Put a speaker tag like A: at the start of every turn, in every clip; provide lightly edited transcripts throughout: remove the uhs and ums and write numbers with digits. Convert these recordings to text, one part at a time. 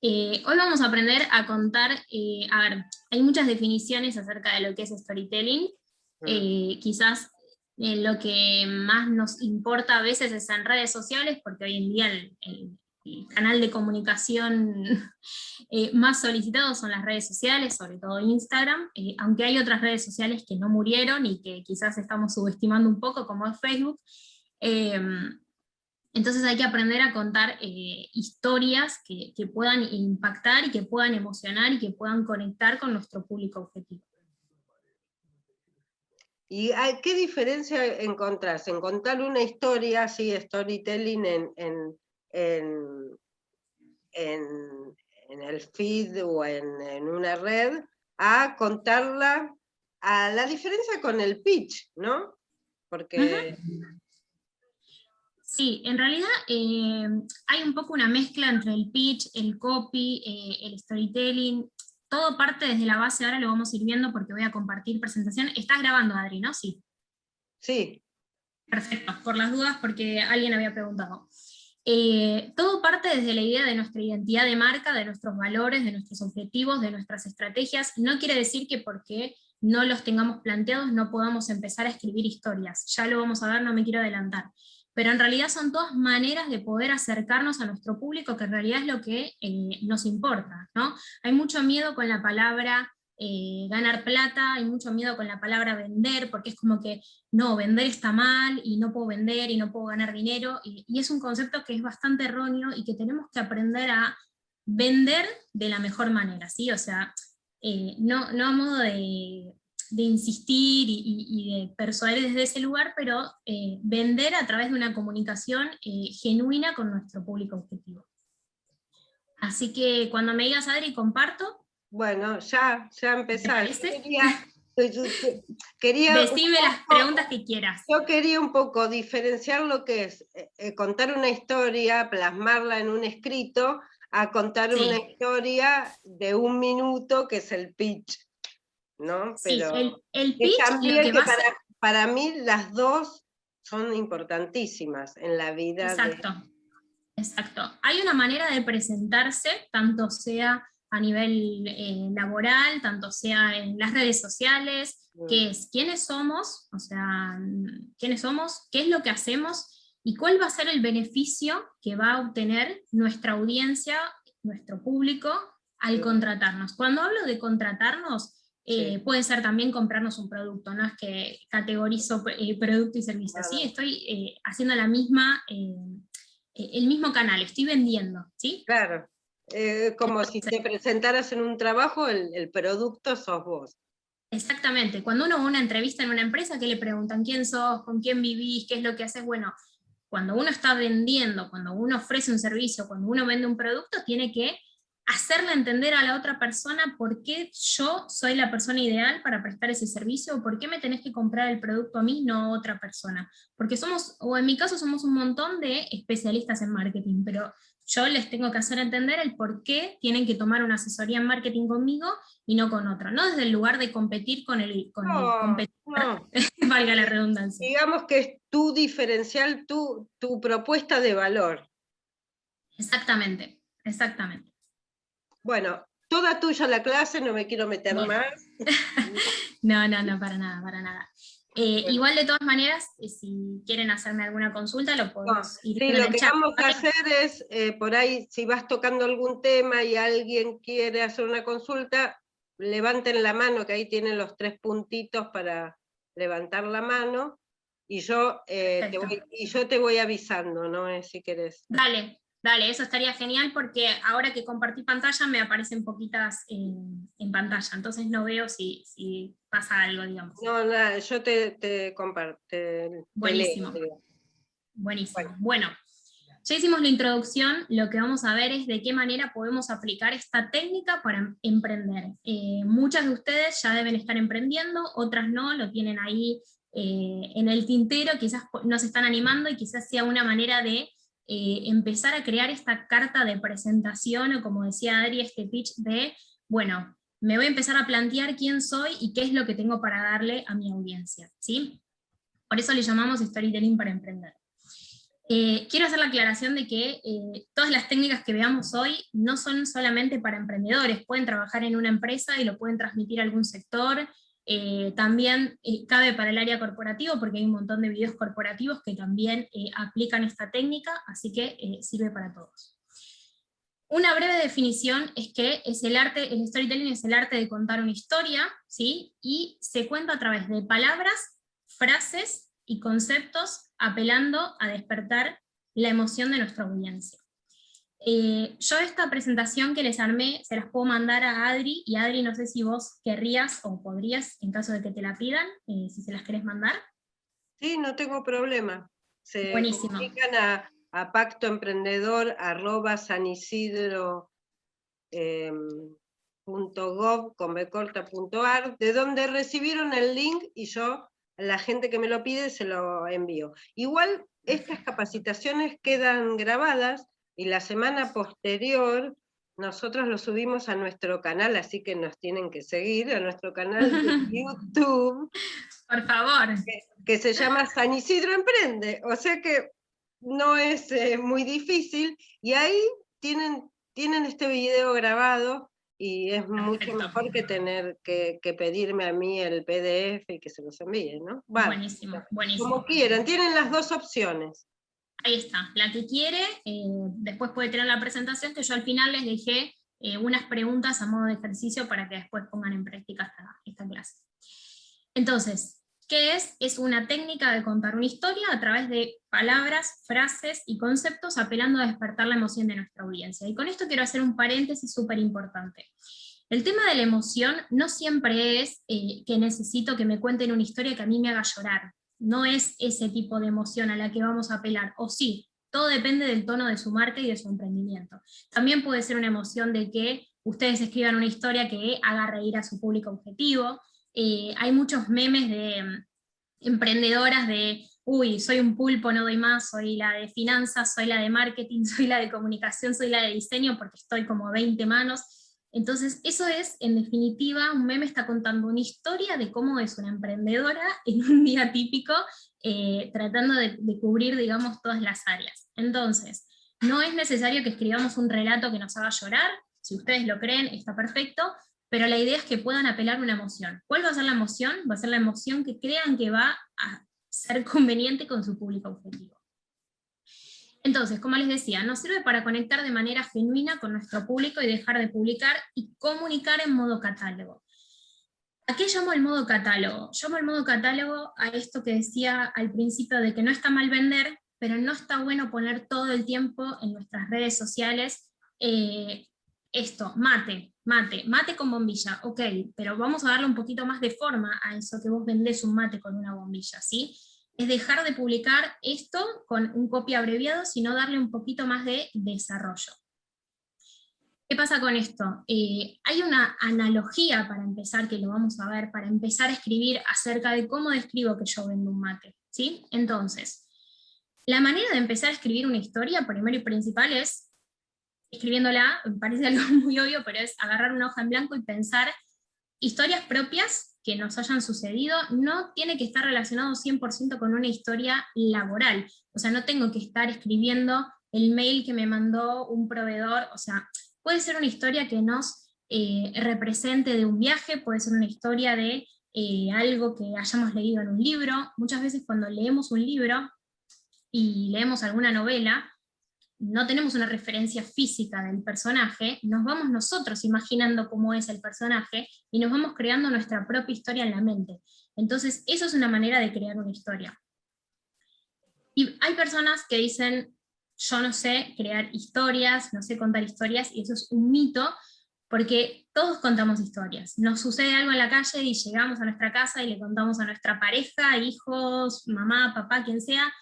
A: Hoy vamos a aprender a contar, a ver, hay muchas definiciones acerca de lo que es storytelling. Quizás lo que más nos importa a veces es en redes sociales, porque hoy en día el canal de comunicación más solicitado son las redes sociales, sobre todo Instagram, aunque hay otras redes sociales que no murieron y que quizás estamos subestimando un poco, como es Facebook. Entonces hay que aprender a contar historias que puedan impactar y que puedan emocionar y que puedan conectar con nuestro público objetivo.
B: ¿Y qué diferencia encontrás en contar una historia, así, storytelling en el feed o en una red, a contarla, a la diferencia con el pitch, ¿no? Porque...
A: Sí, en realidad hay un poco una mezcla entre el pitch, el copy, el storytelling, todo parte desde la base. Ahora lo vamos a ir viendo porque voy a compartir presentación. ¿Estás grabando, Adri, no? Sí.
B: Sí.
A: Perfecto, por las dudas, porque alguien había preguntado. Todo parte desde la idea de nuestra identidad de marca, de nuestros valores, de nuestros objetivos, de nuestras estrategias. No quiere decir que porque no los tengamos planteados no podamos empezar a escribir historias. Ya lo vamos a ver, no me quiero adelantar. Pero en realidad son todas maneras de poder acercarnos a nuestro público, que en realidad es lo que nos importa, ¿no? Hay mucho miedo con la palabra ganar plata, hay mucho miedo con la palabra vender, porque es como que no, vender está mal, y no puedo vender, y no puedo ganar dinero, y es un concepto que es bastante erróneo, y que tenemos que aprender a vender de la mejor manera, ¿sí? O sea, no a modo de insistir y de persuadir desde ese lugar, pero vender a través de una comunicación genuina con nuestro público objetivo. Así que cuando me digas, Adri, comparto.
B: Bueno, ya empezás.
A: Decime las preguntas que quieras.
B: Yo quería un poco diferenciar lo que es contar una historia, plasmarla en un escrito, a contar una historia de 1 minuto, que es el pitch, ¿no?
A: Sí,
B: pero
A: el pitch
B: también
A: lo que
B: que
A: va a ser...
B: para mí las dos son importantísimas en la vida.
A: Exacto. Hay una manera de presentarse, tanto sea a nivel laboral, tanto sea en las redes sociales, que es quiénes somos, o sea, quiénes somos, qué es lo que hacemos, y cuál va a ser el beneficio que va a obtener nuestra audiencia, nuestro público, al contratarnos. Cuando hablo de contratarnos, puede ser también comprarnos un producto, no es que categorizo producto y servicio, ¿sí? Estoy haciendo la misma... el mismo canal, estoy vendiendo, ¿sí?
B: Claro, como si te presentaras en un trabajo, el producto sos vos.
A: Exactamente, cuando uno va a una entrevista en una empresa, ¿qué le preguntan? ¿Quién sos? ¿Con quién vivís? ¿Qué es lo que haces? Bueno, cuando uno está vendiendo, cuando uno ofrece un servicio, cuando uno vende un producto, tiene que hacerle entender a la otra persona por qué yo soy la persona ideal para prestar ese servicio, o por qué me tenés que comprar el producto a mí, no a otra persona. Porque somos, o en mi caso somos un montón de especialistas en marketing, pero yo les tengo que hacer entender el por qué tienen que tomar una asesoría en marketing conmigo y no con otro, no desde el lugar de competir con el competidor,
B: no.
A: valga la redundancia.
B: Digamos que es tu diferencial, tu propuesta de valor.
A: Exactamente, exactamente.
B: Bueno, toda tuya la clase, no me quiero meter más.
A: No, para nada, para nada. Igual de todas maneras, si quieren hacerme alguna consulta, lo podemos ir
B: sí,
A: viendo
B: lo
A: en el
B: que
A: chat.
B: vamos a hacer es, por ahí, si vas tocando algún tema y alguien quiere hacer una consulta, levanten la mano, que ahí tienen los 3 puntitos para levantar la mano, y yo te voy avisando, ¿no? Si querés.
A: Dale, eso estaría genial, porque ahora que compartí pantalla me aparecen poquitas en pantalla, entonces no veo si pasa algo, digamos.
B: No, nada, yo te comparto.
A: Buenísimo.
B: Te leo.
A: Buenísimo. Bueno, ya hicimos la introducción, lo que vamos a ver es de qué manera podemos aplicar esta técnica para emprender. Muchas de ustedes ya deben estar emprendiendo, otras no, lo tienen ahí en el tintero, quizás no se están animando, y quizás sea una manera de empezar a crear esta carta de presentación, o como decía Adri, este pitch de, bueno, me voy a empezar a plantear quién soy y qué es lo que tengo para darle a mi audiencia, ¿sí? Por eso le llamamos storytelling para emprender. Quiero hacer la aclaración de que todas las técnicas que veamos hoy no son solamente para emprendedores, pueden trabajar en una empresa y lo pueden transmitir a algún sector. También cabe para el área corporativo, porque hay un montón de videos corporativos que también aplican esta técnica, así que sirve para todos. Una breve definición es que el storytelling es el arte de contar una historia, ¿sí? Y se cuenta a través de palabras, frases y conceptos, apelando a despertar la emoción de nuestra audiencia. Yo esta presentación que les armé se las puedo mandar a Adri, y Adri, no sé si vos querrías o podrías, en caso de que te la pidan, si se las querés mandar.
B: Sí, no tengo problema. Se
A: Buenísimo.
B: comunican a pactoemprendedor@sanisidro.gov.ar, de donde recibieron el link, y yo a la gente que me lo pide se lo envío. Igual estas capacitaciones quedan grabadas, y la semana posterior nosotros lo subimos a nuestro canal, así que nos tienen que seguir, a nuestro canal de YouTube.
A: Por favor.
B: Que se llama San Isidro Emprende, o sea que no es muy difícil, y ahí tienen este video grabado, y es mucho mejor que tener que pedirme a mí el PDF y que se los envíe, ¿no?
A: Buenísimo, buenísimo.
B: Como quieran, tienen las dos opciones.
A: Ahí está, la que quiere, después puede tener la presentación, que yo al final les dejé unas preguntas a modo de ejercicio para que después pongan en práctica esta clase. Entonces, ¿qué es? Es una técnica de contar una historia a través de palabras, frases y conceptos, apelando a despertar la emoción de nuestra audiencia. Y con esto quiero hacer un paréntesis súper importante. El tema de la emoción no siempre es que necesito que me cuenten una historia que a mí me haga llorar. No es ese tipo de emoción a la que vamos a apelar, o sí, todo depende del tono de su marca y de su emprendimiento. También puede ser una emoción de que ustedes escriban una historia que haga reír a su público objetivo. Hay muchos memes de emprendedoras de, uy, soy un pulpo, no doy más, soy la de finanzas, soy la de marketing, soy la de comunicación, soy la de diseño, porque estoy como 20 manos. Entonces, eso es, en definitiva, un meme está contando una historia de cómo es una emprendedora en un día típico, tratando de cubrir, digamos, todas las áreas. Entonces, no es necesario que escribamos un relato que nos haga llorar, si ustedes lo creen, está perfecto, pero la idea es que puedan apelar una emoción. ¿Cuál va a ser la emoción? Va a ser la emoción que crean que va a ser conveniente con su público objetivo. Entonces, como les decía, nos sirve para conectar de manera genuina con nuestro público y dejar de publicar y comunicar en modo catálogo. ¿A qué llamo el modo catálogo? Llamo el modo catálogo a esto que decía al principio de que no está mal vender, pero no está bueno poner todo el tiempo en nuestras redes sociales mate con bombilla, ok, pero vamos a darle un poquito más de forma a eso que vos vendés un mate con una bombilla, ¿sí? Es dejar de publicar esto con un copy abreviado, sino darle un poquito más de desarrollo. ¿Qué pasa con esto? Hay una analogía para empezar, que lo vamos a ver, para empezar a escribir acerca de cómo describo que yo vendo un mate, ¿sí? Entonces, la manera de empezar a escribir una historia, primero y principal, es escribiéndola, me parece algo muy obvio, pero es agarrar una hoja en blanco y pensar historias propias que nos hayan sucedido. No tiene que estar relacionado 100% con una historia laboral, o sea, no tengo que estar escribiendo el mail que me mandó un proveedor, o sea, puede ser una historia que nos represente de un viaje, puede ser una historia de algo que hayamos leído en un libro. Muchas veces cuando leemos un libro y leemos alguna novela, no tenemos una referencia física del personaje, nos vamos nosotros imaginando cómo es el personaje y nos vamos creando nuestra propia historia en la mente. Entonces, eso es una manera de crear una historia. Y hay personas que dicen, yo no sé crear historias, no sé contar historias, y eso es un mito, porque todos contamos historias. Nos sucede algo en la calle y llegamos a nuestra casa y le contamos a nuestra pareja, hijos, mamá, papá, quien sea,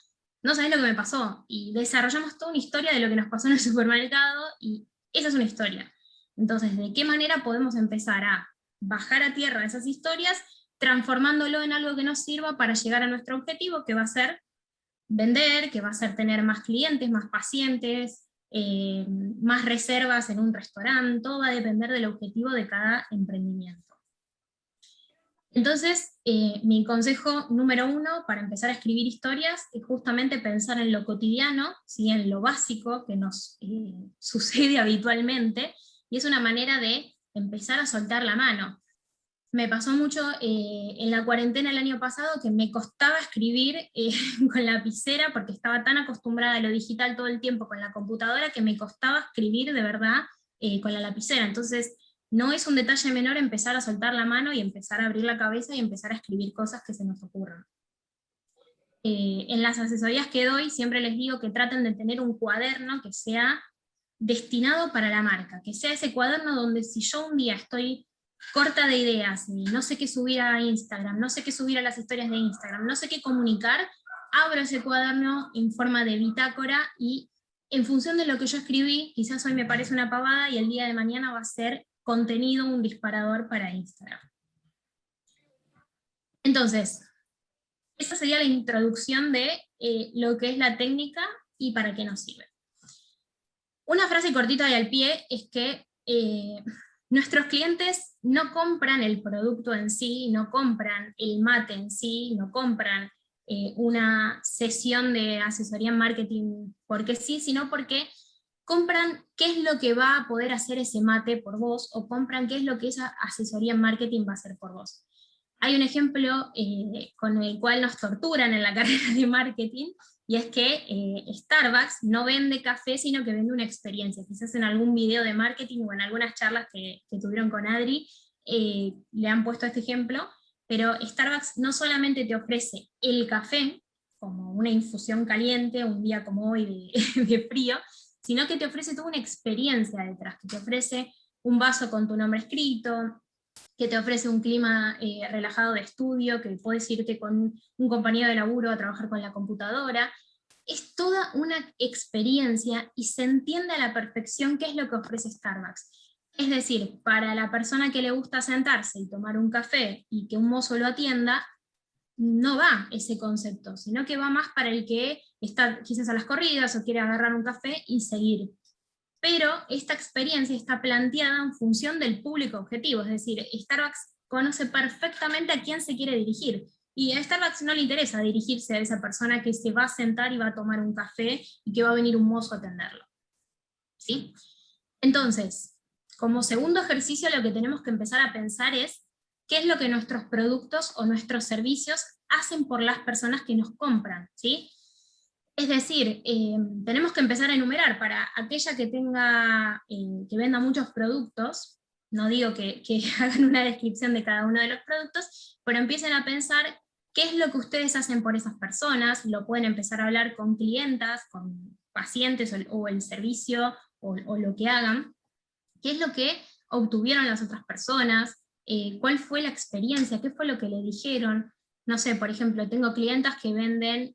A: no sabés lo que me pasó, y desarrollamos toda una historia de lo que nos pasó en el supermercado, y esa es una historia. Entonces, ¿de qué manera podemos empezar a bajar a tierra esas historias, transformándolo en algo que nos sirva para llegar a nuestro objetivo, que va a ser vender, que va a ser tener más clientes, más pacientes, más reservas en un restaurante? Todo va a depender del objetivo de cada emprendimiento. Entonces, mi consejo número 1 para empezar a escribir historias es justamente pensar en lo cotidiano, ¿sí? En lo básico que nos sucede habitualmente, y es una manera de empezar a soltar la mano. Me pasó mucho en la cuarentena el año pasado que me costaba escribir con lapicera porque estaba tan acostumbrada a lo digital todo el tiempo con la computadora que me costaba escribir de verdad con la lapicera. Entonces, no es un detalle menor empezar a soltar la mano y empezar a abrir la cabeza y empezar a escribir cosas que se nos ocurran. En las asesorías que doy siempre les digo que traten de tener un cuaderno que sea destinado para la marca, que sea ese cuaderno donde si yo un día estoy corta de ideas, y no sé qué subir a Instagram, no sé qué subir a las historias de Instagram, no sé qué comunicar, abro ese cuaderno en forma de bitácora y en función de lo que yo escribí, quizás hoy me parece una pavada y el día de mañana va a ser contenido, un disparador para Instagram. Entonces, esa sería la introducción de lo que es la técnica y para qué nos sirve. Una frase cortita y al pie es que nuestros clientes no compran el producto en sí, no compran el mate en sí, no compran una sesión de asesoría en marketing porque sí, sino porque compran qué es lo que va a poder hacer ese mate por vos, o compran qué es lo que esa asesoría en marketing va a hacer por vos. Hay un ejemplo con el cual nos torturan en la carrera de marketing, y es que Starbucks no vende café, sino que vende una experiencia. Quizás en algún video de marketing o en algunas charlas que tuvieron con Adri, le han puesto este ejemplo, pero Starbucks no solamente te ofrece el café, como una infusión caliente, un día como hoy de frío, sino que te ofrece toda una experiencia detrás, que te ofrece un vaso con tu nombre escrito, que te ofrece un clima relajado de estudio, que puedes irte con un compañero de laburo a trabajar con la computadora. Es toda una experiencia y se entiende a la perfección qué es lo que ofrece Starbucks. Es decir, para la persona que le gusta sentarse y tomar un café y que un mozo lo atienda, no va ese concepto, sino que va más para el que está quizás a las corridas o quiere agarrar un café y seguir. Pero esta experiencia está planteada en función del público objetivo, es decir, Starbucks conoce perfectamente a quién se quiere dirigir, y a Starbucks no le interesa dirigirse a esa persona que se va a sentar y va a tomar un café y que va a venir un mozo a atenderlo. ¿Sí? Entonces, como segundo ejercicio lo que tenemos que empezar a pensar es qué es lo que nuestros productos o nuestros servicios hacen por las personas que nos compran, ¿sí? Es decir, tenemos que empezar a enumerar para aquella que tenga, que venda muchos productos, no digo que hagan una descripción de cada uno de los productos, pero empiecen a pensar qué es lo que ustedes hacen por esas personas, lo pueden empezar a hablar con clientas, con pacientes o el servicio o lo que hagan, qué es lo que obtuvieron las otras personas, cuál fue la experiencia, qué fue lo que le dijeron. No sé, por ejemplo, tengo clientas que venden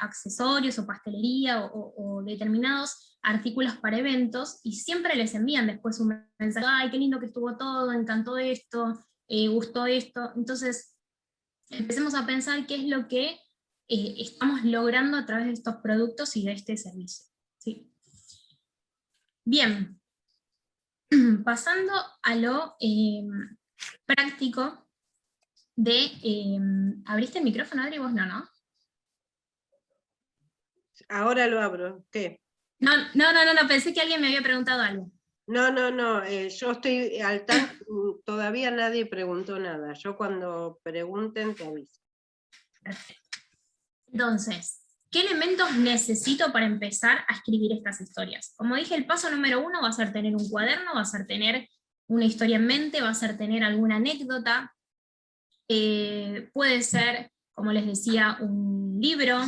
A: accesorios o pastelería o determinados artículos para eventos, y siempre les envían después un mensaje: ay, qué lindo que estuvo todo, encantó esto, gustó esto. Entonces, empecemos a pensar qué es lo que estamos logrando a través de estos productos y de este servicio. ¿Sí? Bien, pasando a lo práctico de... ¿abriste el micrófono, Adri? Vos no.
B: Ahora lo abro. ¿Qué?
A: No, pensé que alguien me había preguntado algo.
B: No, yo estoy al tanto, todavía nadie preguntó nada. Yo cuando pregunten te aviso.
A: Perfecto. Entonces, ¿qué elementos necesito para empezar a escribir estas historias? Como dije, el paso número 1 va a ser tener un cuaderno, va a ser tener una historia en mente, va a ser tener alguna anécdota, puede ser, como les decía, un libro,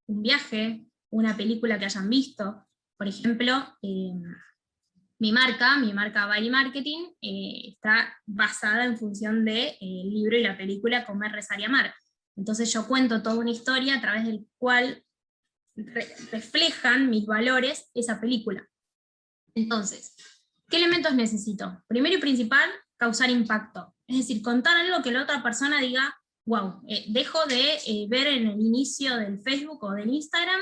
A: un viaje, una película que hayan visto. Por ejemplo, mi marca Bali Marketing, está basada en función del libro y la película Comer, Rezar y Amar. Entonces yo cuento toda una historia a través del cual reflejan mis valores esa película. Entonces, ¿qué elementos necesito? Primero y principal, causar impacto. Es decir, contar algo que la otra persona diga: wow, dejo de ver en el inicio del Facebook o del Instagram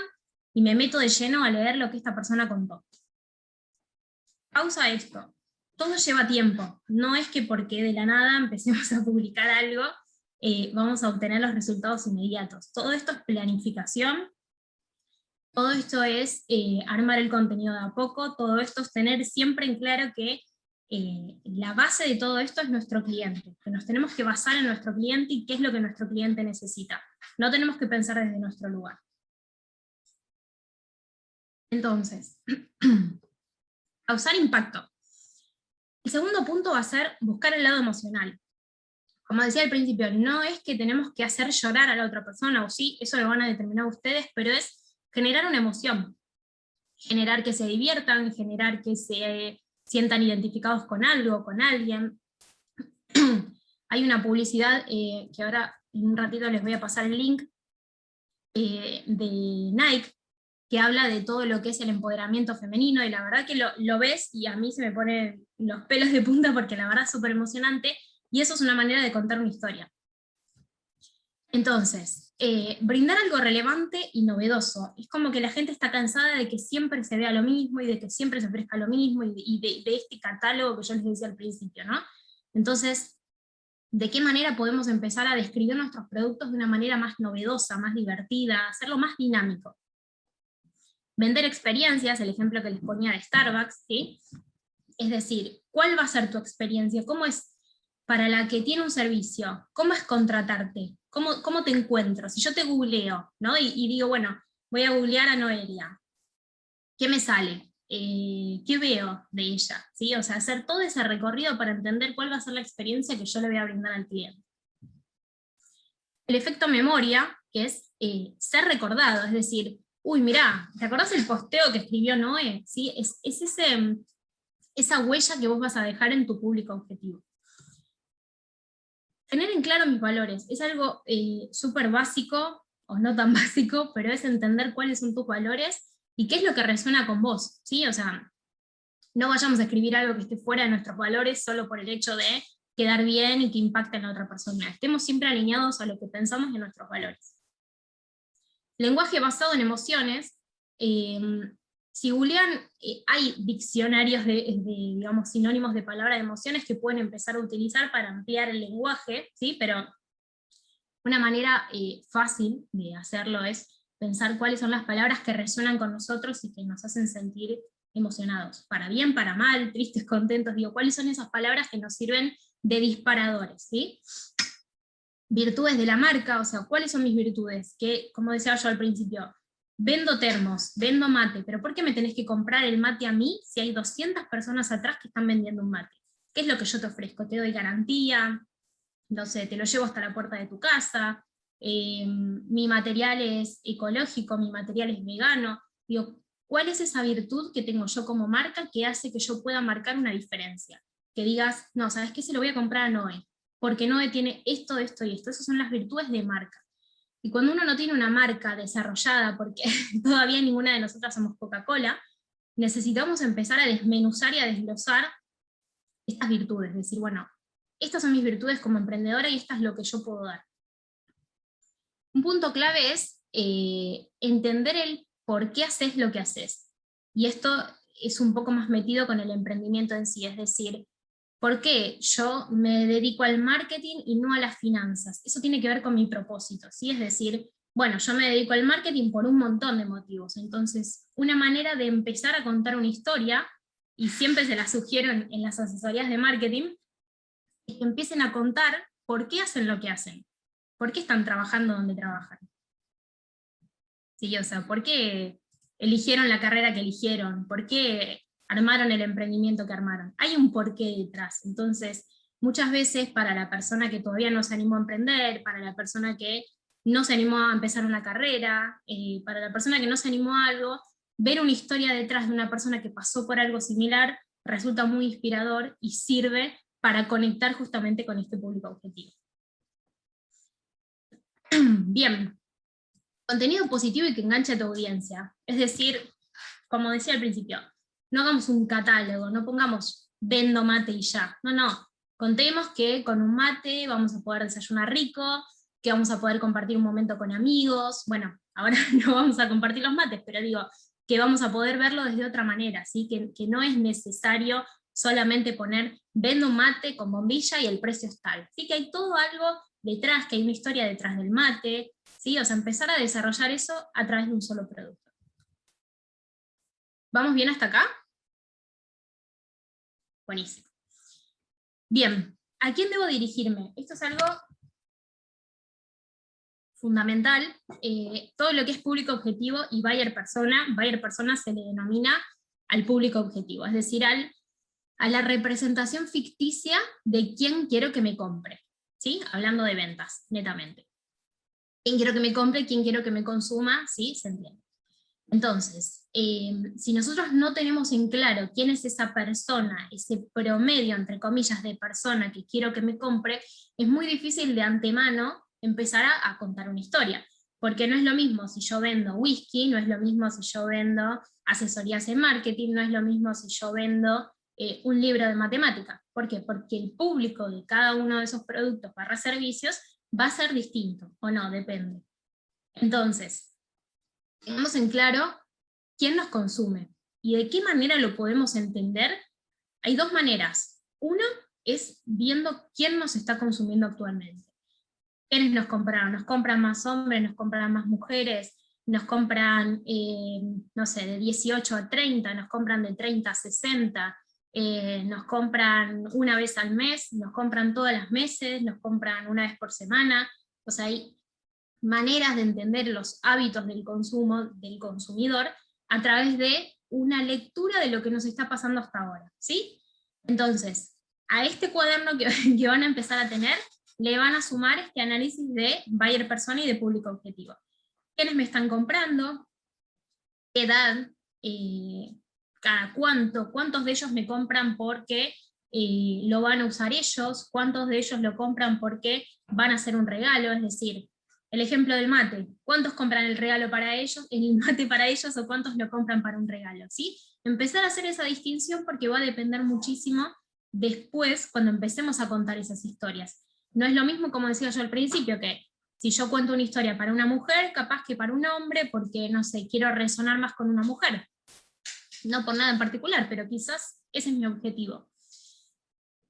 A: y me meto de lleno a leer lo que esta persona contó. Pausa esto. Todo lleva tiempo. No es que porque de la nada empecemos a publicar algo vamos a obtener los resultados inmediatos. Todo esto es planificación, todo esto es armar el contenido de a poco, todo esto es tener siempre en claro que la base de todo esto es nuestro cliente, que nos tenemos que basar en nuestro cliente y qué es lo que nuestro cliente necesita. No tenemos que pensar desde nuestro lugar. Entonces, causar impacto. El segundo punto va a ser buscar el lado emocional. Como decía al principio, no es que tenemos que hacer llorar a la otra persona, o sí, eso lo van a determinar ustedes, pero es generar una emoción. Generar que se diviertan, generar que se sientan identificados con algo, con alguien. Hay una publicidad que ahora en un ratito les voy a pasar el link, de Nike, que habla de todo lo que es el empoderamiento femenino, y la verdad que lo ves y a mí se me ponen los pelos de punta porque la verdad es súper emocionante, y eso es una manera de contar una historia. Entonces, brindar algo relevante y novedoso. Es como que la gente está cansada de que siempre se vea lo mismo, y de que siempre se ofrezca lo mismo, y de este catálogo que yo les decía al principio, ¿no? Entonces, ¿de qué manera podemos empezar a describir nuestros productos de una manera más novedosa, más divertida, hacerlo más dinámico? Vender experiencias, el ejemplo que les ponía de Starbucks, ¿sí? Es decir, ¿cuál va a ser tu experiencia? ¿Cómo es para la que tiene un servicio? ¿Cómo es contratarte? ¿Cómo te encuentro? Si yo te googleo, ¿no? Y digo, bueno, voy a googlear a Noelia, ¿qué me sale? ¿Qué veo de ella? ¿Sí? O sea, hacer todo ese recorrido para entender cuál va a ser la experiencia que yo le voy a brindar al cliente. El efecto memoria, que es ser recordado, es decir, uy, mirá, ¿te acordás el posteo que escribió Noé? ¿Sí? Es esa huella que vos vas a dejar en tu público objetivo. Tener en claro mis valores, es algo súper básico, o no tan básico, pero es entender cuáles son tus valores y qué es lo que resuena con vos, ¿sí? O sea, no vayamos a escribir algo que esté fuera de nuestros valores solo por el hecho de quedar bien y que impacte en la otra persona. Estemos siempre alineados a lo que pensamos y a nuestros valores. Lenguaje basado en emociones. Si googlean, hay diccionarios digamos, sinónimos de palabra de emociones que pueden empezar a utilizar para ampliar el lenguaje, ¿sí? Pero una manera fácil de hacerlo es pensar cuáles son las palabras que resuenan con nosotros y que nos hacen sentir emocionados, para bien, para mal, tristes, contentos, digo, cuáles son esas palabras que nos sirven de disparadores, ¿sí? Virtudes de la marca, o sea, cuáles son mis virtudes, que, como decía yo al principio, vendo termos, vendo mate, pero ¿por qué me tenés que comprar el mate a mí si hay 200 personas atrás que están vendiendo un mate? ¿Qué es lo que yo te ofrezco? Te doy garantía, no sé, te lo llevo hasta la puerta de tu casa, mi material es ecológico, mi material es vegano. Digo, ¿cuál es esa virtud que tengo yo como marca que hace que yo pueda marcar una diferencia? Que digas, no, ¿sabes qué? Se lo voy a comprar a Noé, porque Noé tiene esto, esto y esto. Esas son las virtudes de marca. Y cuando uno no tiene una marca desarrollada, porque todavía ninguna de nosotras somos Coca-Cola, necesitamos empezar a desmenuzar y a desglosar estas virtudes, decir, bueno, estas son mis virtudes como emprendedora y esta es lo que yo puedo dar. Un punto clave es entender el por qué haces lo que haces. Y esto es un poco más metido con el emprendimiento en sí, es decir, ¿por qué yo me dedico al marketing y no a las finanzas? Eso tiene que ver con mi propósito, ¿sí? Es decir, bueno, yo me dedico al marketing por un montón de motivos. Entonces, una manera de empezar a contar una historia, y siempre se la sugiero en las asesorías de marketing, es que empiecen a contar por qué hacen lo que hacen, por qué están trabajando donde trabajan. Sí, o sea, por qué eligieron la carrera que eligieron, por qué armaron el emprendimiento que armaron. Hay un porqué detrás. Entonces, muchas veces para la persona que todavía no se animó a emprender, para la persona que no se animó a empezar una carrera, para la persona que no se animó a algo, ver una historia detrás de una persona que pasó por algo similar resulta muy inspirador y sirve para conectar justamente con este público objetivo. Bien, contenido positivo y que enganche a tu audiencia. Es decir, como decía al principio, no hagamos un catálogo, no pongamos vendo mate y ya. No, no. Contemos que con un mate vamos a poder desayunar rico, que vamos a poder compartir un momento con amigos. Bueno, ahora no vamos a compartir los mates, pero digo, que vamos a poder verlo desde otra manera, ¿sí? Que no es necesario solamente poner vendo un mate con bombilla y el precio es tal. Sí, que hay todo algo detrás, que hay una historia detrás del mate, ¿sí? O sea, empezar a desarrollar eso a través de un solo producto. ¿Vamos bien hasta acá? Buenísimo. Bien, ¿a quién debo dirigirme? Esto es algo fundamental. Todo lo que es público objetivo y buyer persona se le denomina al público objetivo, es decir, a la representación ficticia de quién quiero que me compre, ¿sí? Hablando de ventas, netamente. ¿Quién quiero que me compre? ¿Quién quiero que me consuma? ¿Sí? ¿Se entiende? Entonces, si nosotros no tenemos en claro quién es esa persona, ese promedio, entre comillas, de persona que quiero que me compre, es muy difícil de antemano empezar a contar una historia. Porque no es lo mismo si yo vendo whisky, no es lo mismo si yo vendo asesorías en marketing, no es lo mismo si yo vendo un libro de matemática. ¿Por qué? Porque el público de cada uno de esos productos / servicios va a ser distinto, o no, depende. Entonces, tengamos en claro quién nos consume y de qué manera lo podemos entender. Hay dos maneras. Uno es viendo quién nos está consumiendo actualmente. ¿Quiénes nos compraron? ¿Nos compran más hombres? ¿Nos compran más mujeres? ¿Nos compran, no sé, de 18 a 30? ¿Nos compran de 30 a 60? ¿Nos compran una vez al mes? ¿Nos compran todas las meses? ¿Nos compran una vez por semana? O sea, hay maneras de entender los hábitos del consumo del consumidor a través de una lectura de lo que nos está pasando hasta ahora, ¿sí? Entonces, a este cuaderno que van a empezar a tener, le van a sumar este análisis de buyer persona y de público objetivo. ¿Quiénes me están comprando? ¿Qué edad? ¿Cada cuánto? ¿Cuántos de ellos me compran porque lo van a usar ellos? ¿Cuántos de ellos lo compran porque van a hacer un regalo? Es decir, el ejemplo del mate, ¿cuántos compran el regalo para ellos, el mate para ellos, o cuántos lo compran para un regalo? ¿Sí? Empezar a hacer esa distinción porque va a depender muchísimo después cuando empecemos a contar esas historias. No es lo mismo, como decía yo al principio, que si yo cuento una historia para una mujer, capaz que para un hombre, porque, no sé, quiero resonar más con una mujer. No por nada en particular, pero quizás ese es mi objetivo.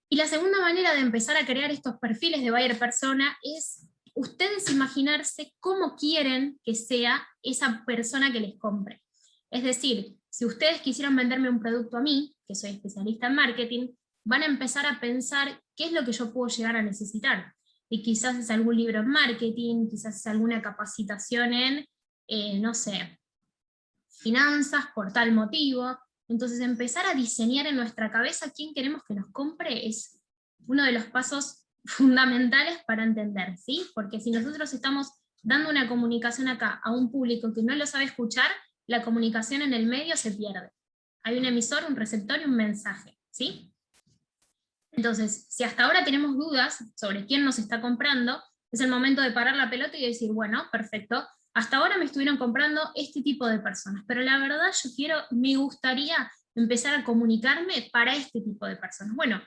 A: Y la segunda manera de empezar a crear estos perfiles de buyer persona es ustedes imaginarse cómo quieren que sea esa persona que les compre. Es decir, si ustedes quisieran venderme un producto a mí, que soy especialista en marketing, van a empezar a pensar qué es lo que yo puedo llegar a necesitar. Y quizás es algún libro en marketing, quizás es alguna capacitación en, no sé, finanzas por tal motivo. Entonces empezar a diseñar en nuestra cabeza quién queremos que nos compre es uno de los pasos fundamentales para entender, ¿sí? Porque si nosotros estamos dando una comunicación acá a un público que no lo sabe escuchar, la comunicación en el medio se pierde. Hay un emisor, un receptor y un mensaje, ¿sí? Entonces, si hasta ahora tenemos dudas sobre quién nos está comprando, es el momento de parar la pelota y decir, bueno, perfecto, hasta ahora me estuvieron comprando este tipo de personas, pero la verdad me gustaría empezar a comunicarme para este tipo de personas. Bueno,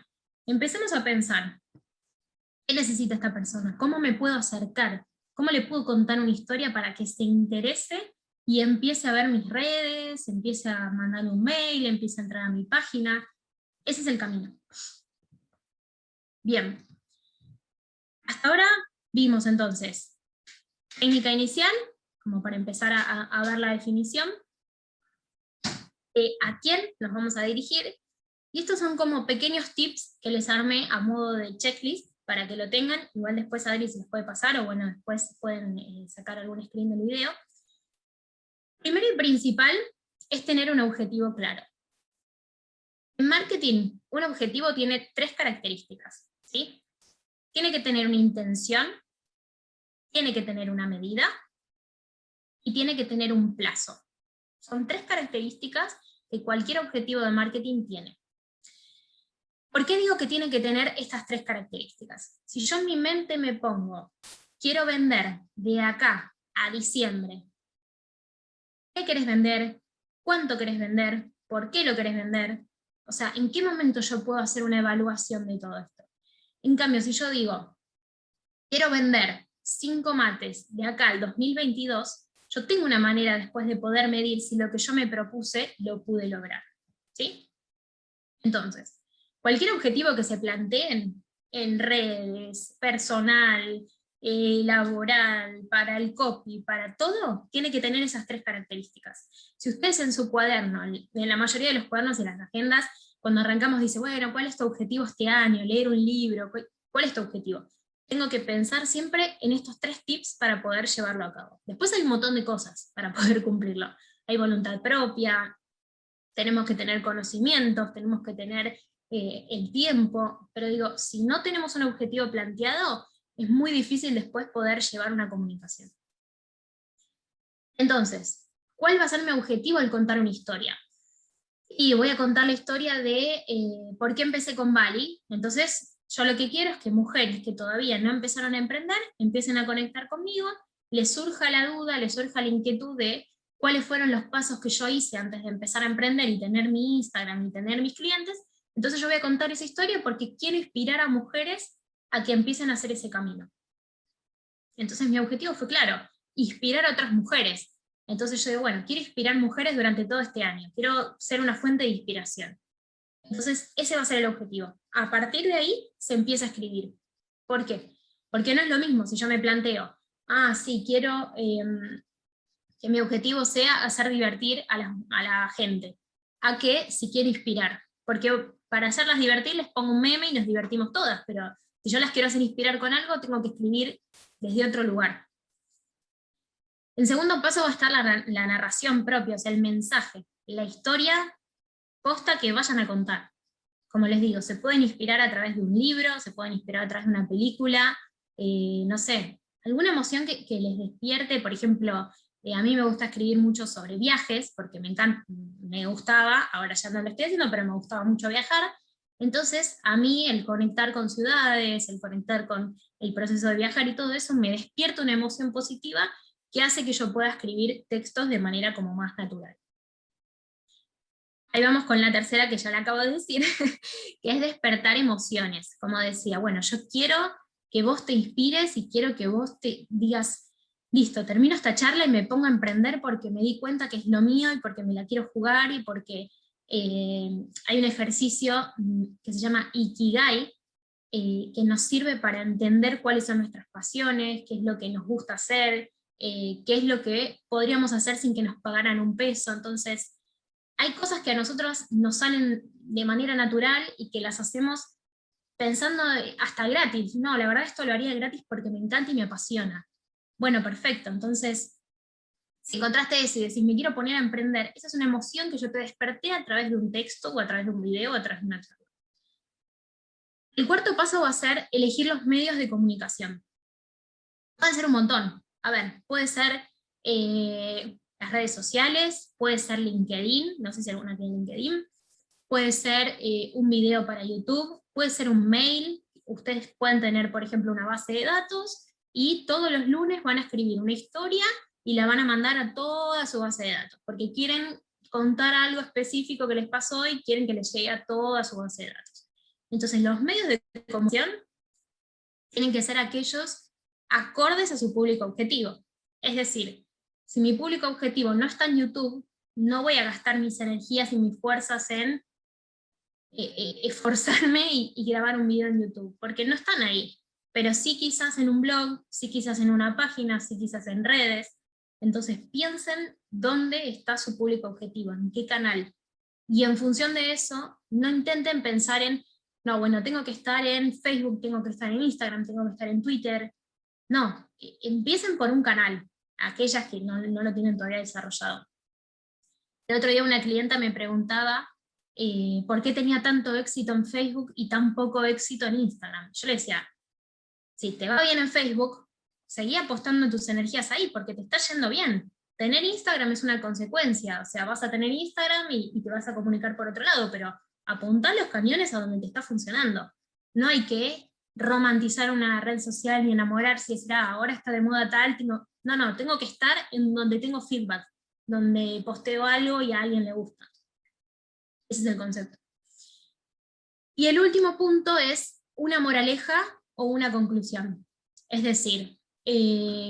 A: empecemos a pensar, ¿qué necesita esta persona? ¿Cómo me puedo acercar? ¿Cómo le puedo contar una historia para que se interese y empiece a ver mis redes, empiece a mandar un mail, empiece a entrar a mi página? Ese es el camino. Bien. Hasta ahora vimos entonces técnica inicial, como para empezar a ver la definición, a quién nos vamos a dirigir, y estos son como pequeños tips que les armé a modo de checklist, para que lo tengan, igual después Adri se los puede pasar, o bueno, después pueden sacar algún screen del video. Primero y principal es tener un objetivo claro. En marketing, un objetivo tiene 3 características, ¿sí? Tiene que tener una intención, tiene que tener una medida, y tiene que tener un plazo. Son 3 características que cualquier objetivo de marketing tiene. ¿Por qué digo que tiene que tener estas 3 características? Si yo en mi mente me pongo, quiero vender de acá a diciembre, ¿qué querés vender? ¿Cuánto querés vender? ¿Por qué lo querés vender? O sea, ¿en qué momento yo puedo hacer una evaluación de todo esto? En cambio, si yo digo, quiero vender 5 mates de acá al 2022, yo tengo una manera después de poder medir si lo que yo me propuse lo pude lograr, ¿sí? Entonces, cualquier objetivo que se planteen, en redes, personal, laboral, para el copy, para todo, tiene que tener esas 3 características. Si ustedes en su cuaderno, en la mayoría de los cuadernos y las agendas, cuando arrancamos dice, bueno, ¿cuál es tu objetivo este año? Leer un libro, ¿cuál es tu objetivo? Tengo que pensar siempre en estos 3 tips para poder llevarlo a cabo. Después hay un montón de cosas para poder cumplirlo. Hay voluntad propia, tenemos que tener conocimientos, tenemos que tener el tiempo, pero digo, si no tenemos un objetivo planteado, es muy difícil después poder llevar una comunicación. Entonces, ¿cuál va a ser mi objetivo al contar una historia? Y voy a contar la historia de por qué empecé con Bali. Entonces, yo lo que quiero es que mujeres que todavía no empezaron a emprender, empiecen a conectar conmigo, les surja la duda, les surja la inquietud de cuáles fueron los pasos que yo hice antes de empezar a emprender y tener mi Instagram y tener mis clientes. Entonces yo voy a contar esa historia porque quiero inspirar a mujeres a que empiecen a hacer ese camino. Entonces mi objetivo fue claro, inspirar a otras mujeres. Entonces yo digo, bueno, quiero inspirar mujeres durante todo este año, quiero ser una fuente de inspiración. Entonces ese va a ser el objetivo. A partir de ahí se empieza a escribir. ¿Por qué? Porque no es lo mismo si yo me planteo, sí, quiero que mi objetivo sea hacer divertir a la gente, a que si quiero inspirar. Porque para hacerlas divertir les pongo un meme y nos divertimos todas, pero si yo las quiero hacer inspirar con algo, tengo que escribir desde otro lugar. En segundo paso va a estar la narración propia, o sea, el mensaje, la historia posta que vayan a contar. Como les digo, se pueden inspirar a través de un libro, se pueden inspirar a través de una película, no sé, alguna emoción que les despierte. Por ejemplo, a mí me gusta escribir mucho sobre viajes, porque me gustaba, ahora ya no lo estoy haciendo, pero me gustaba mucho viajar. Entonces, a mí el conectar con ciudades, el conectar con el proceso de viajar y todo eso, me despierta una emoción positiva que hace que yo pueda escribir textos de manera como más natural. Ahí vamos con la tercera que ya la acabo de decir, que es despertar emociones. Como decía, bueno, yo quiero que vos te inspires y quiero que vos te digas, listo, termino esta charla y me pongo a emprender porque me di cuenta que es lo mío y porque me la quiero jugar y porque hay un ejercicio que se llama Ikigai, que nos sirve para entender cuáles son nuestras pasiones, qué es lo que nos gusta hacer, qué es lo que podríamos hacer sin que nos pagaran un peso. Entonces, hay cosas que a nosotros nos salen de manera natural y que las hacemos pensando hasta gratis. No, la verdad esto lo haría gratis porque me encanta y me apasiona. Bueno, perfecto. Entonces, si encontraste eso y decís, me quiero poner a emprender, esa es una emoción que yo te desperté a través de un texto, o a través de un video, o a través de una charla. El cuarto paso va a ser elegir los medios de comunicación. Pueden ser un montón. A ver, puede ser las redes sociales, puede ser LinkedIn, no sé si alguna tiene LinkedIn, puede ser un video para YouTube, puede ser un mail. Ustedes pueden tener, por ejemplo, una base de datos, y todos los lunes van a escribir una historia y la van a mandar a toda su base de datos, porque quieren contar algo específico que les pasó y quieren que les llegue a toda su base de datos. Entonces los medios de comunicación tienen que ser aquellos acordes a su público objetivo. Es decir, si mi público objetivo no está en YouTube, no voy a gastar mis energías y mis fuerzas en esforzarme y grabar un video en YouTube, porque no están ahí. Pero sí quizás en un blog, sí quizás en una página, sí quizás en redes. Entonces piensen dónde está su público objetivo, en qué canal. Y en función de eso, no intenten pensar en, no, bueno, tengo que estar en Facebook, tengo que estar en Instagram, tengo que estar en Twitter. No, empiecen por un canal, aquellas que no lo tienen todavía desarrollado. El otro día una clienta me preguntaba por qué tenía tanto éxito en Facebook y tan poco éxito en Instagram. Yo le decía, si te va bien en Facebook, seguí apostando tus energías ahí, porque te está yendo bien. Tener Instagram es una consecuencia, o sea, vas a tener Instagram y te vas a comunicar por otro lado, pero apuntá los cañones a donde te está funcionando. No hay que romantizar una red social ni enamorarse y decir, ahora está de moda tal, no, tengo que estar en donde tengo feedback, donde posteo algo y a alguien le gusta. Ese es el concepto. Y el último punto es una moraleja o una conclusión. Es decir,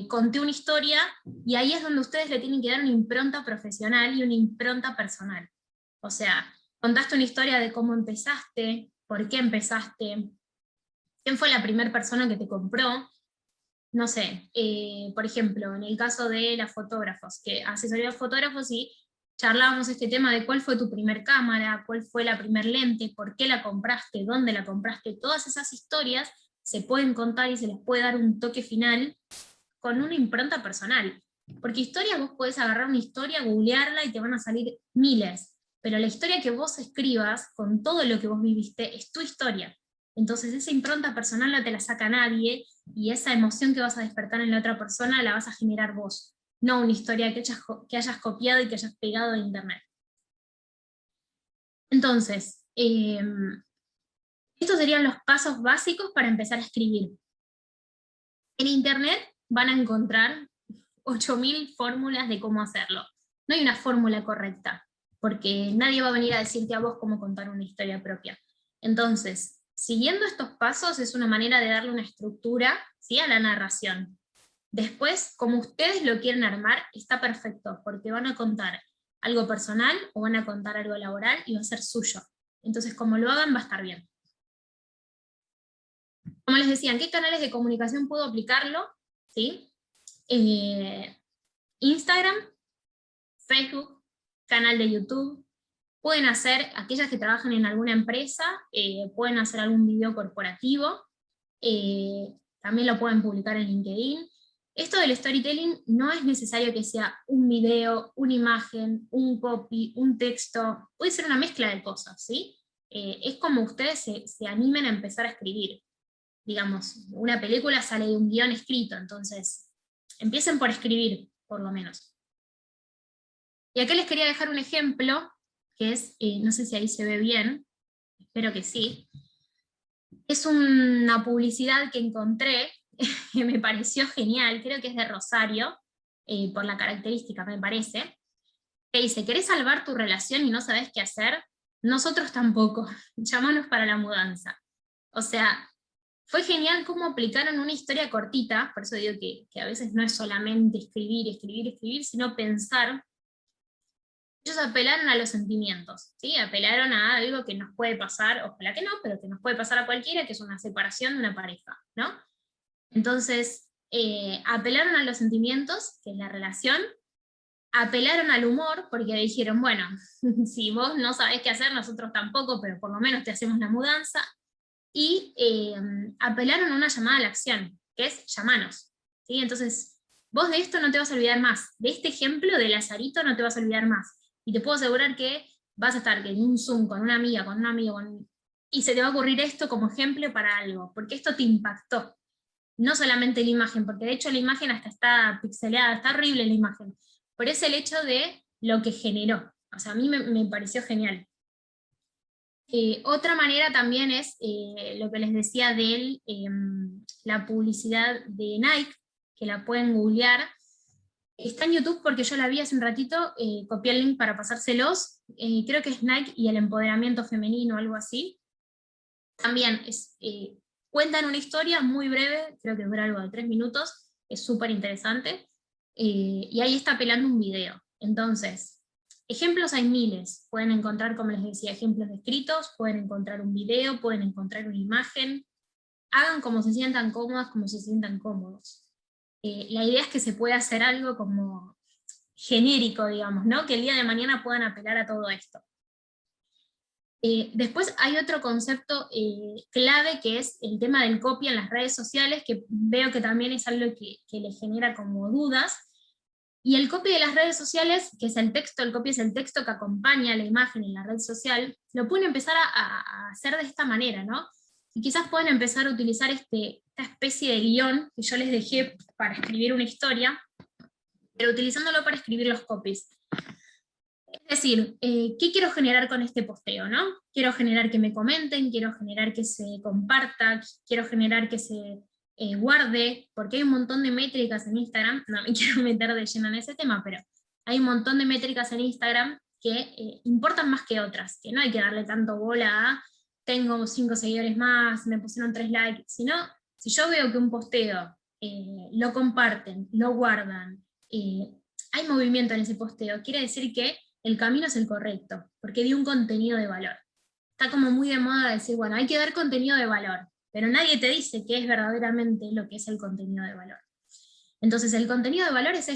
A: conté una historia y ahí es donde ustedes le tienen que dar una impronta profesional y una impronta personal. O sea, contaste una historia de cómo empezaste, por qué empezaste, ¿Quién fue la primera persona que te compró? No sé, por ejemplo, en el caso de las fotógrafos, que asesoría a fotógrafos y charlábamos este tema de cuál fue tu primer cámara, cuál fue la primer lente, por qué la compraste, dónde la compraste, todas esas historias se pueden contar y se les puede dar un toque final con una impronta personal. Porque historias, vos podés agarrar una historia, googlearla y te van a salir miles, pero la historia que vos escribas, con todo lo que vos viviste, es tu historia. Entonces esa impronta personal no te la saca nadie, y esa emoción que vas a despertar en la otra persona la vas a generar vos, no una historia que hayas copiado y que hayas pegado de internet. Entonces, estos serían los pasos básicos para empezar a escribir. En internet van a encontrar 8000 fórmulas de cómo hacerlo. No hay una fórmula correcta, porque nadie va a venir a decirte a vos cómo contar una historia propia. Entonces, siguiendo estos pasos es una manera de darle una estructura, ¿sí?, a la narración. Después, como ustedes lo quieren armar, está perfecto, porque van a contar algo personal o van a contar algo laboral y va a ser suyo. Entonces, como lo hagan, va a estar bien. Como les decía, ¿en qué canales de comunicación puedo aplicarlo? ¿Sí? Instagram, Facebook, canal de YouTube. Pueden hacer, aquellas que trabajan en alguna empresa, pueden hacer algún video corporativo, también lo pueden publicar en LinkedIn. Esto del storytelling no es necesario que sea un video, una imagen, un copy, un texto, puede ser una mezcla de cosas, ¿sí? Es como ustedes se animen a empezar a escribir. Digamos, una película sale de un guión escrito, entonces empiecen por escribir, por lo menos. Y acá les quería dejar un ejemplo, que es, no sé si ahí se ve bien, espero que sí, es una publicidad que encontré, que me pareció genial, creo que es de Rosario, por la característica me parece, que dice: ¿querés salvar tu relación y no sabés qué hacer? Nosotros tampoco, llámanos para la mudanza. O sea, fue genial cómo aplicaron una historia cortita, por eso digo que a veces no es solamente escribir, escribir, escribir, sino pensar. Ellos apelaron a los sentimientos, ¿sí? Apelaron a algo que nos puede pasar, ojalá que no, pero que nos puede pasar a cualquiera, que es una separación de una pareja, ¿no? Entonces, apelaron a los sentimientos, que es la relación, apelaron al humor, porque dijeron, bueno, si vos no sabés qué hacer, nosotros tampoco, pero por lo menos te hacemos la mudanza, y apelaron a una llamada a la acción, que es llamanos, ¿sí? Entonces, vos de esto no te vas a olvidar más, de este ejemplo de Lazarito no te vas a olvidar más, y te puedo asegurar que vas a estar en un Zoom con una amiga, con un amigo, y se te va a ocurrir esto como ejemplo para algo, porque esto te impactó, no solamente la imagen, porque de hecho la imagen hasta está pixeleada, está horrible la imagen, pero es el hecho de lo que generó, o sea, a mí me pareció genial. Otra manera también es lo que les decía de la publicidad de Nike, que la pueden googlear. Está en YouTube porque yo la vi hace un ratito, copié el link para pasárselos, creo que es Nike y el empoderamiento femenino, algo así. También cuentan una historia muy breve, creo que dura algo de 3 minutos, es súper interesante, y ahí está apelando un video. Entonces, ejemplos hay miles, pueden encontrar, como les decía, ejemplos escritos, pueden encontrar un video, pueden encontrar una imagen, hagan como se sientan cómodas, como se sientan cómodos. La idea es que se pueda hacer algo como genérico, digamos, ¿no? Que el día de mañana puedan apelar a todo esto. Después hay otro concepto clave, que es el tema del copy en las redes sociales, que veo que también es algo que les genera como dudas. Y el copy de las redes sociales, que es el texto, el copy es el texto que acompaña la imagen en la red social, lo pueden empezar a hacer de esta manera, ¿no? Y quizás pueden empezar a utilizar esta especie de guión que yo les dejé para escribir una historia, pero utilizándolo para escribir los copies. Es decir, ¿qué quiero generar con este posteo, no? Quiero generar que me comenten, quiero generar que se comparta, quiero generar que se guarde, porque hay un montón de métricas en Instagram, no me quiero meter de lleno en ese tema, pero hay un montón de métricas en Instagram que importan más que otras, que no hay que darle tanto bola a tengo 5 seguidores más, me pusieron 3 likes, sino si yo veo que un posteo lo comparten, lo guardan, hay movimiento en ese posteo, quiere decir que el camino es el correcto, porque dio un contenido de valor. Está como muy de moda decir, bueno, hay que dar contenido de valor. pero nadie te dice qué es verdaderamente lo que es el contenido de valor. Entonces el contenido de valor es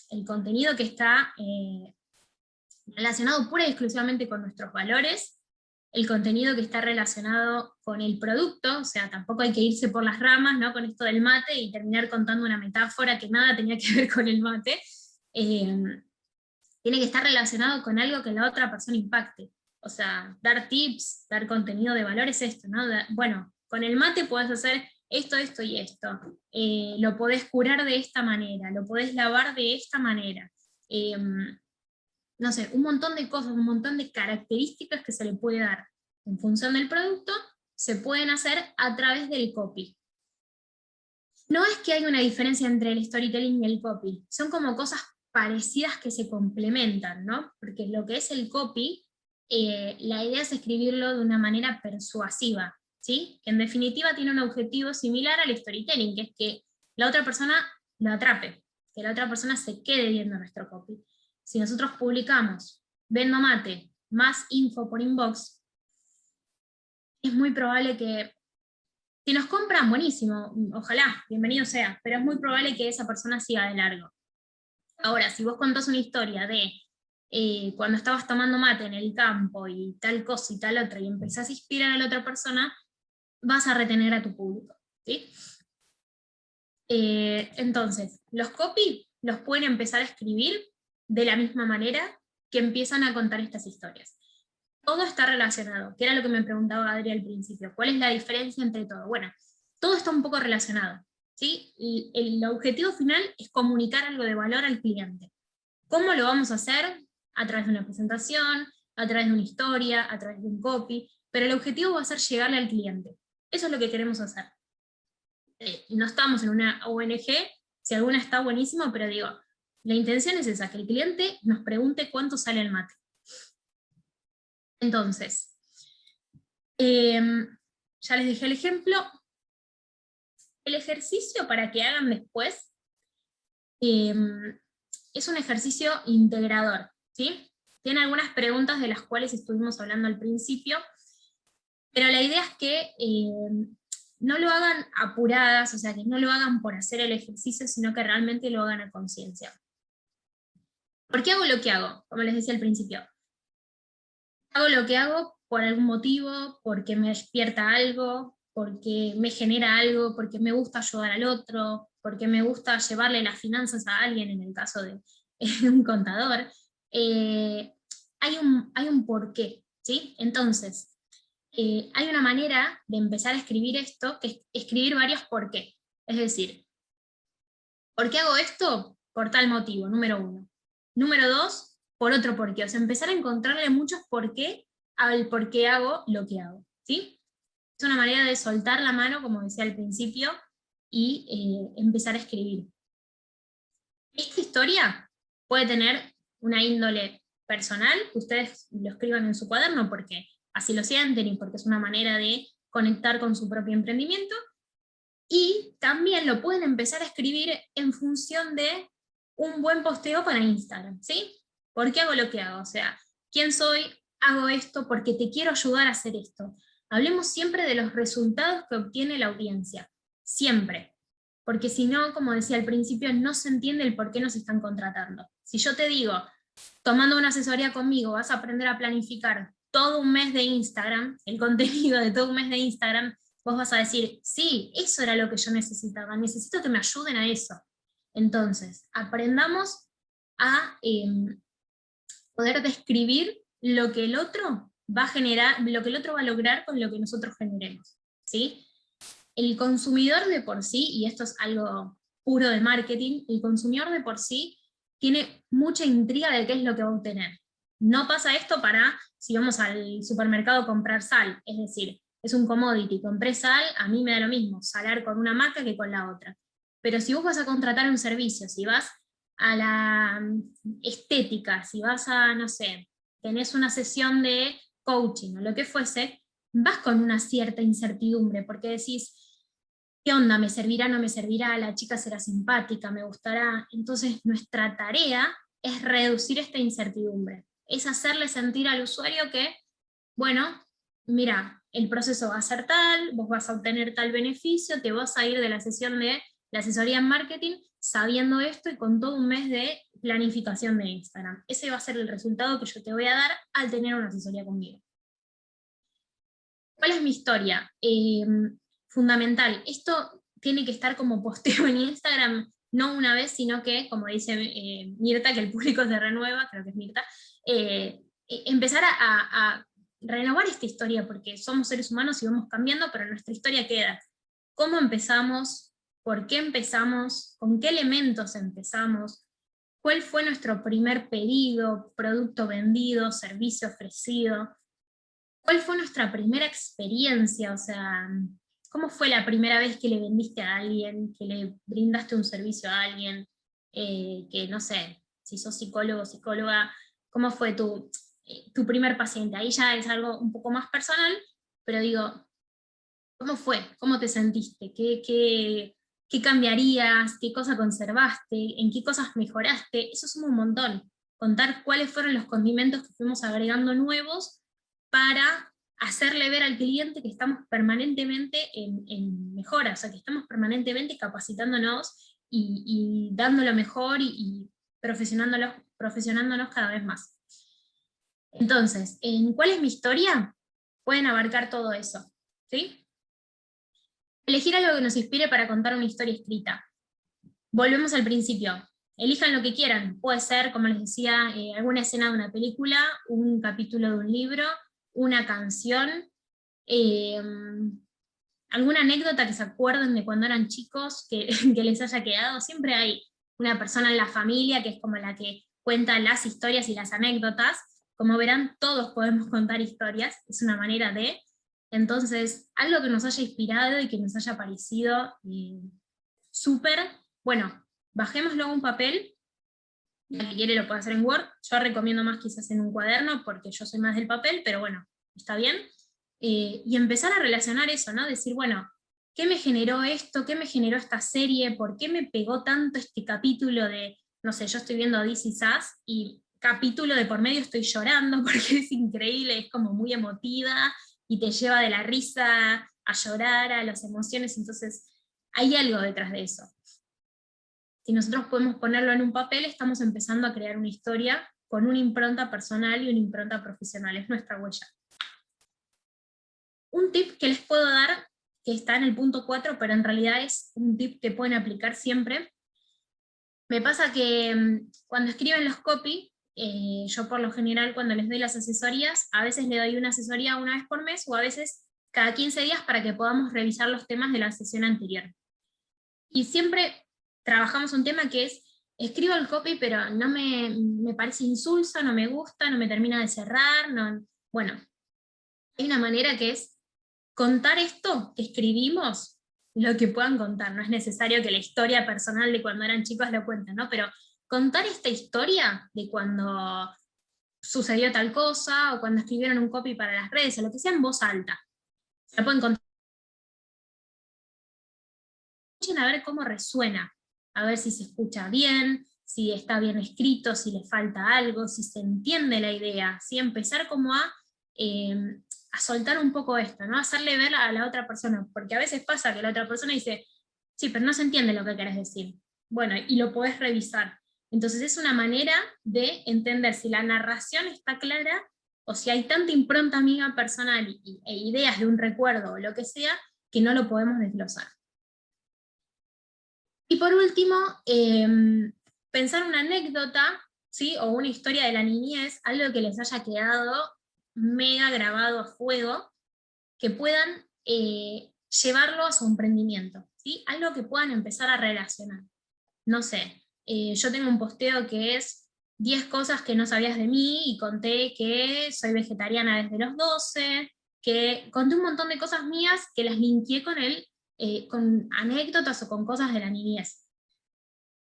A: el contenido que está relacionado pura y exclusivamente con nuestros valores, el contenido que está relacionado con el producto, o sea, tampoco hay que irse por las ramas, ¿no? Con esto del mate y terminar contando una metáfora que nada tenía que ver con el mate. Tiene que estar relacionado con algo que la otra persona impacte. O sea, dar tips, dar contenido de valor es esto, ¿no? Bueno, con el mate podés hacer esto, esto y esto. Lo podés curar de esta manera, lo podés lavar de esta manera. No sé, un montón de cosas, un montón de características que se le puede dar en función del producto, se pueden hacer a través del copy. No es que hay una diferencia entre el storytelling y el copy, son como cosas parecidas que se complementan, ¿no? Porque lo que es el copy, la idea es escribirlo de una manera persuasiva, ¿sí? Que en definitiva tiene un objetivo similar al storytelling, que es que la otra persona lo atrape, que la otra persona se quede viendo nuestro copy. Si nosotros publicamos, vendo mate, más info por inbox, es muy probable que, si nos compran, buenísimo, ojalá, bienvenido sea, pero es muy probable que esa persona siga de largo. Ahora, si vos contás una historia de cuando estabas tomando mate en el campo y tal cosa y tal otra, y empezás a inspirar a la otra persona, vas a retener a tu público, ¿sí? Entonces, los copy los pueden empezar a escribir de la misma manera que empiezan a contar estas historias. Todo está relacionado, que era lo que me preguntaba Adri al principio. ¿Cuál es la diferencia entre todo? Bueno, todo está un poco relacionado, ¿sí? Y el objetivo final es comunicar algo de valor al cliente. ¿Cómo lo vamos a hacer? A través de una presentación, a través de una historia, a través de un copy, pero el objetivo va a ser llegarle al cliente. Eso es lo que queremos hacer. No estamos en una ONG, si alguna está buenísimo, pero digo, la intención es esa, que el cliente nos pregunte cuánto sale el mate. Entonces, ya les dejé el ejemplo. El ejercicio para que hagan después es un ejercicio integrador, ¿sí? Tiene algunas preguntas de las cuales estuvimos hablando al principio, pero la idea es que no lo hagan apuradas, o sea, que no lo hagan por hacer el ejercicio, sino que realmente lo hagan a conciencia. ¿Por qué hago lo que hago? Como les decía al principio. Hago lo que hago por algún motivo, porque me despierta algo, porque me genera algo, porque me gusta ayudar al otro, porque me gusta llevarle las finanzas a alguien, en el caso de un contador. Hay un porqué, ¿sí? Entonces, hay una manera de empezar a escribir esto, que es escribir varios por qué. Es decir, ¿por qué hago esto? Por tal motivo, número 1. Número 2, por otro por qué. O sea, empezar a encontrarle muchos por qué al por qué hago lo que hago, ¿sí? Es una manera de soltar la mano, como decía al principio, y empezar a escribir. Esta historia puede tener una índole personal, que ustedes lo escriban en su cuaderno porque así lo sienten y porque es una manera de conectar con su propio emprendimiento, y también lo pueden empezar a escribir en función de un buen posteo para Instagram, ¿sí? ¿Por qué hago lo que hago? O sea, ¿quién soy? Hago esto porque te quiero ayudar a hacer esto. Hablemos siempre de los resultados que obtiene la audiencia, siempre. Porque si no, como decía al principio, no se entiende el por qué nos están contratando. Si yo te digo, tomando una asesoría conmigo, vas a aprender a planificar todo un mes de Instagram, el contenido de todo un mes de Instagram, vos vas a decir, sí, eso era lo que yo necesitaba, necesito que me ayuden a eso. Entonces, aprendamos a poder describir lo que el otro va a generar, lo que el otro va a lograr con lo que nosotros generemos, ¿sí? El consumidor de por sí, y esto es algo puro de marketing, el consumidor de por sí tiene mucha intriga de qué es lo que va a obtener. No pasa esto para, si vamos al supermercado a comprar sal, es decir, es un commodity, compré sal, a mí me da lo mismo, salar con una marca que con la otra. Pero si vos vas a contratar un servicio, si vas a la estética, si vas a, no sé, tenés una sesión de coaching o lo que fuese, vas con una cierta incertidumbre, porque decís, ¿qué onda? ¿Me servirá? ¿No me servirá? ¿La chica será simpática? ¿Me gustará? Entonces nuestra tarea es reducir esta incertidumbre, es hacerle sentir al usuario que, bueno, mira, el proceso va a ser tal, vos vas a obtener tal beneficio, te vas a ir de la sesión de la asesoría en marketing sabiendo esto y con todo un mes de planificación de Instagram. Ese va a ser el resultado que yo te voy a dar al tener una asesoría conmigo. ¿Cuál es mi historia? Fundamental. Esto tiene que estar como posteo en Instagram, no una vez, sino que, como dice Mirta, que el público se renueva, creo que es Mirta, empezar a renovar esta historia, porque somos seres humanos y vamos cambiando, pero nuestra historia queda. ¿Cómo empezamos? ¿Por qué empezamos? ¿Con qué elementos empezamos? ¿Cuál fue nuestro primer pedido, producto vendido, servicio ofrecido? ¿Cuál fue nuestra primera experiencia? O sea, ¿cómo fue la primera vez que le vendiste a alguien, que le brindaste un servicio a alguien? Que no sé, si sos psicólogo o psicóloga, ¿cómo fue tu primer paciente? Ahí ya es algo un poco más personal, pero digo, ¿cómo fue? ¿Cómo te sentiste? ¿Qué cambiarías? ¿Qué cosa conservaste? ¿En qué cosas mejoraste? Eso suma un montón. Contar cuáles fueron los condimentos que fuimos agregando nuevos para hacerle ver al cliente que estamos permanentemente en mejora, o sea, que estamos permanentemente capacitándonos y dando lo mejor y profesionándonos cada vez más. Entonces, ¿en cuál es mi historia? Pueden abarcar todo eso, ¿sí? Elegir algo que nos inspire para contar una historia escrita. Volvemos al principio. Elijan lo que quieran. Puede ser, como les decía, alguna escena de una película, un capítulo de un libro, una canción, alguna anécdota que se acuerden de cuando eran chicos, que les haya quedado. Siempre hay una persona en la familia que es como la que cuenta las historias y las anécdotas. Como verán, todos podemos contar historias, es una manera de... Entonces, algo que nos haya inspirado y que nos haya parecido súper, bueno, bajémoslo a un papel, el que quiere lo puede hacer en Word, yo recomiendo más quizás en un cuaderno, porque yo soy más del papel, pero bueno, está bien, y empezar a relacionar eso, ¿no? Decir, bueno, ¿qué me generó esto? ¿Qué me generó esta serie? ¿Por qué me pegó tanto este capítulo de, no sé, yo estoy viendo This Is Us, y capítulo de por medio estoy llorando porque es increíble, es como muy emotiva, y te lleva de la risa a llorar, a las emociones, entonces hay algo detrás de eso. Si nosotros podemos ponerlo en un papel, estamos empezando a crear una historia con una impronta personal y una impronta profesional, es nuestra huella. Un tip que les puedo dar, que está en el punto 4, pero en realidad es un tip que pueden aplicar siempre. Me pasa que cuando escriben los copy, yo por lo general cuando les doy las asesorías, a veces le doy una asesoría una vez por mes, o a veces cada 15 días para que podamos revisar los temas de la sesión anterior. Y siempre trabajamos un tema que es, escribo el copy, pero no me parece insulso, no me gusta, no me termina de cerrar, no, bueno, hay una manera que es contar esto que escribimos, lo que puedan contar, no es necesario que la historia personal de cuando eran chicos lo cuenten, ¿no? Pero contar esta historia de cuando sucedió tal cosa, o cuando escribieron un copy para las redes, o lo que sea en voz alta. Se la pueden contar. A ver cómo resuena, a ver si se escucha bien, si está bien escrito, si le falta algo, si se entiende la idea, ¿sí? Empezar como a soltar un poco esto, ¿no? Hacerle ver a la otra persona, porque a veces pasa que la otra persona dice, sí, pero no se entiende lo que querés decir. Bueno, y lo podés revisar. Entonces es una manera de entender si la narración está clara, o si hay tanta impronta mía personal e ideas de un recuerdo o lo que sea, que no lo podemos desglosar. Y por último, pensar una anécdota, ¿sí? O una historia de la niñez, algo que les haya quedado mega grabado a fuego, que puedan llevarlo a su emprendimiento, ¿sí? Algo que puedan empezar a relacionar. No sé, yo tengo un posteo que es 10 cosas que no sabías de mí, y conté que soy vegetariana desde los 12, que conté un montón de cosas mías que las linkeé con anécdotas o con cosas de la niñez.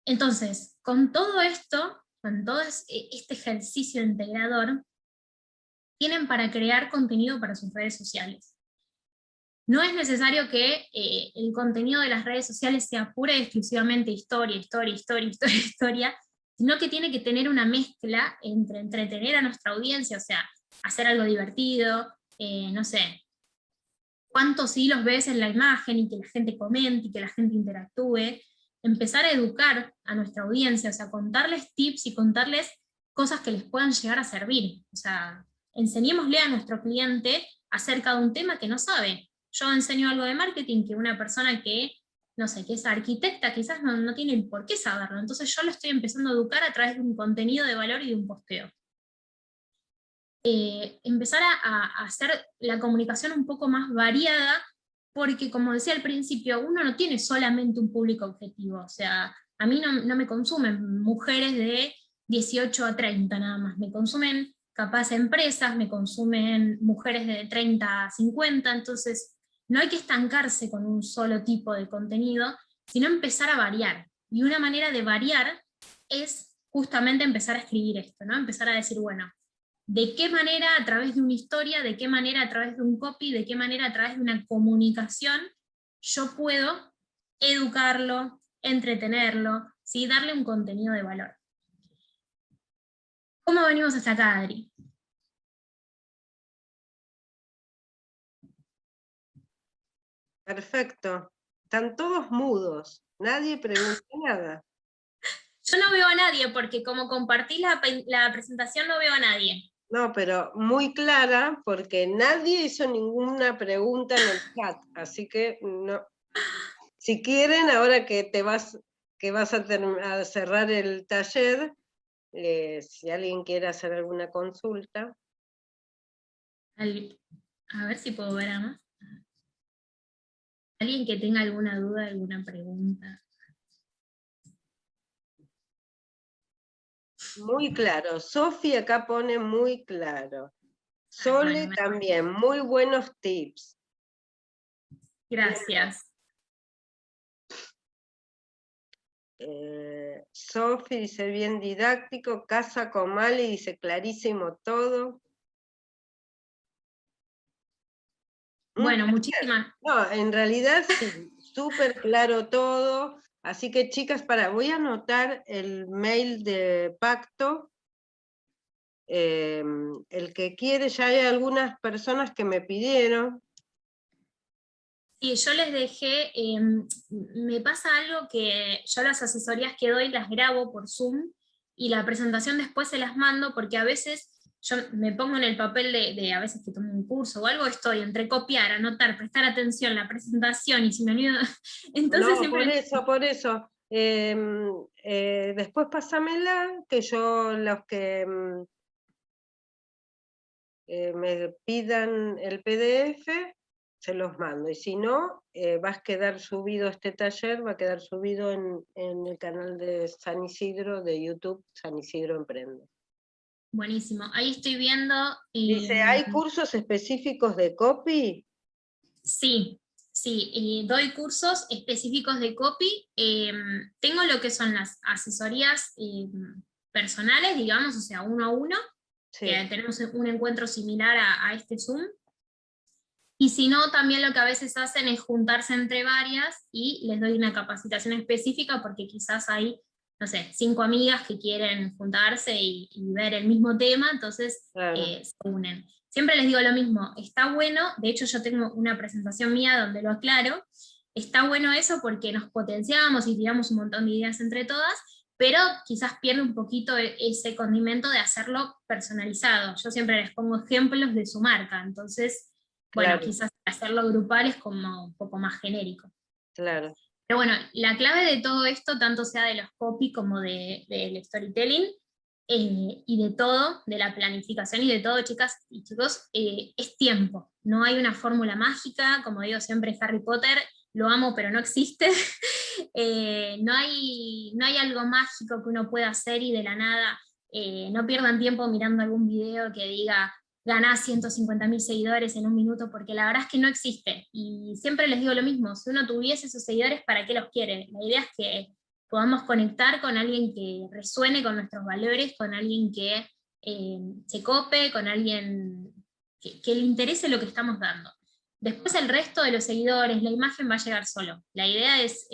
A: Entonces, con todo esto, con todo este ejercicio integrador, tienen para crear contenido para sus redes sociales. No es necesario que el contenido de las redes sociales sea pura y exclusivamente historia, sino que tiene que tener una mezcla entre entretener a nuestra audiencia, o sea, hacer algo divertido, no sé, cuántos hilos ves en la imagen, y que la gente comente, y que la gente interactúe, empezar a educar a nuestra audiencia, o sea, contarles tips y contarles cosas que les puedan llegar a servir. O sea, enseñémosle a nuestro cliente acerca de un tema que no sabe. Yo enseño algo de marketing que una persona que, no sé, que es arquitecta, quizás no tiene por qué saberlo. Entonces yo lo estoy empezando a educar a través de un contenido de valor y de un posteo. Empezar a hacer la comunicación un poco más variada, porque como decía al principio, uno no tiene solamente un público objetivo. O sea, a mí no me consumen mujeres de 18 a 30 nada más, me consumen capaz empresas, me consumen mujeres de 30 a 50, entonces no hay que estancarse con un solo tipo de contenido, sino empezar a variar. Y una manera de variar es justamente empezar a escribir esto, ¿no? Empezar a decir, bueno, ¿de qué manera a través de una historia, de qué manera a través de un copy, de qué manera a través de una comunicación yo puedo educarlo, entretenerlo, ¿sí? Darle un contenido de valor? ¿Cómo venimos hasta acá, Adri?
B: Perfecto. Están todos mudos, nadie pregunta nada.
A: Yo no veo a nadie, porque como compartí la presentación no veo a nadie.
B: No, pero muy clara, porque nadie hizo ninguna pregunta en el chat, así que no. Si quieren, ahora que vas a cerrar el taller, si alguien quiere hacer alguna consulta.
A: A ver si puedo ver a más. ¿Alguien que tenga alguna duda, alguna pregunta?
B: Muy claro. Sofi acá pone muy claro. Sole
A: Bueno,
B: también, muy buenos tips.
A: gracias.
B: Sofi dice bien didáctico, Casa Comali dice clarísimo todo.
A: Bueno, muchísimas.
B: No, en realidad sí, súper claro todo. Así que chicas, voy a anotar el mail de Pacto. El que quiere, ya hay algunas personas que me pidieron.
A: Sí, yo les dejé, me pasa algo que yo las asesorías que doy las grabo por Zoom, y la presentación después se las mando, porque a veces yo me pongo en el papel de a veces que tomo un curso o algo, estoy entre copiar, anotar, prestar atención, la presentación, y si me olvido, entonces
B: No,
A: siempre...
B: por eso. Después pásamela, que yo los que me pidan el PDF, se los mando. Y si no, va a quedar subido este taller, va a quedar subido en el canal de San Isidro, de YouTube, San Isidro Emprende.
A: Buenísimo, ahí estoy viendo...
B: Dice, ¿hay cursos específicos de copy?
A: Sí, sí, doy cursos específicos de copy. Tengo lo que son las asesorías personales, digamos, o sea, uno a uno,
B: Sí.
A: que tenemos un encuentro similar a este Zoom. Y si no, también lo que a veces hacen es juntarse entre varias y les doy una capacitación específica, porque quizás hay, no sé, 5 amigas que quieren juntarse y ver el mismo tema, entonces
B: Claro.
A: se unen. Siempre les digo lo mismo, está bueno, de hecho yo tengo una presentación mía donde lo aclaro, está bueno eso porque nos potenciamos y tiramos un montón de ideas entre todas, pero quizás pierde un poquito ese condimento de hacerlo personalizado. Yo siempre les pongo ejemplos de su marca, entonces... Bueno,
B: Claro.
A: quizás hacerlo grupal es como un poco más genérico.
B: Claro.
A: Pero bueno, la clave de todo esto, tanto sea de los copy como del storytelling, y de todo, de la planificación y de todo, chicas y chicos, es tiempo. No hay una fórmula mágica, como digo siempre, Harry Potter, lo amo pero no existe. No hay algo mágico que uno pueda hacer y de la nada, no pierdan tiempo mirando algún video que diga ganás 150.000 seguidores en un minuto, porque la verdad es que no existe. Y siempre les digo lo mismo, si uno tuviese esos seguidores, ¿para qué los quiere? La idea es que podamos conectar con alguien que resuene con nuestros valores, con alguien que se cope, con alguien que le interese lo que estamos dando. Después el resto de los seguidores, la imagen va a llegar solo. La idea es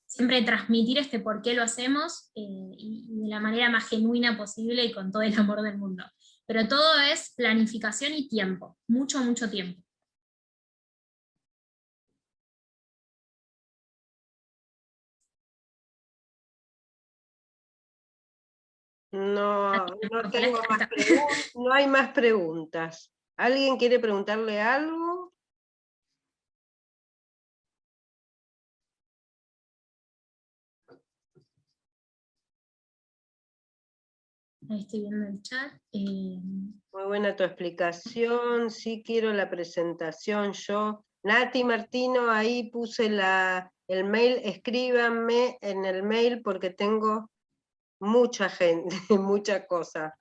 A: siempre transmitir este por qué lo hacemos, y de la manera más genuina posible y con todo el amor del mundo. Pero todo es planificación y tiempo, mucho, mucho tiempo.
B: No, no tengo más preguntas, no hay más preguntas. ¿Alguien quiere preguntarle algo?
A: Ahí estoy viendo el chat.
B: Muy buena tu explicación, sí quiero la presentación yo. Nati Martino, ahí puse el mail, escríbanme en el mail porque tengo mucha gente, mucha cosa.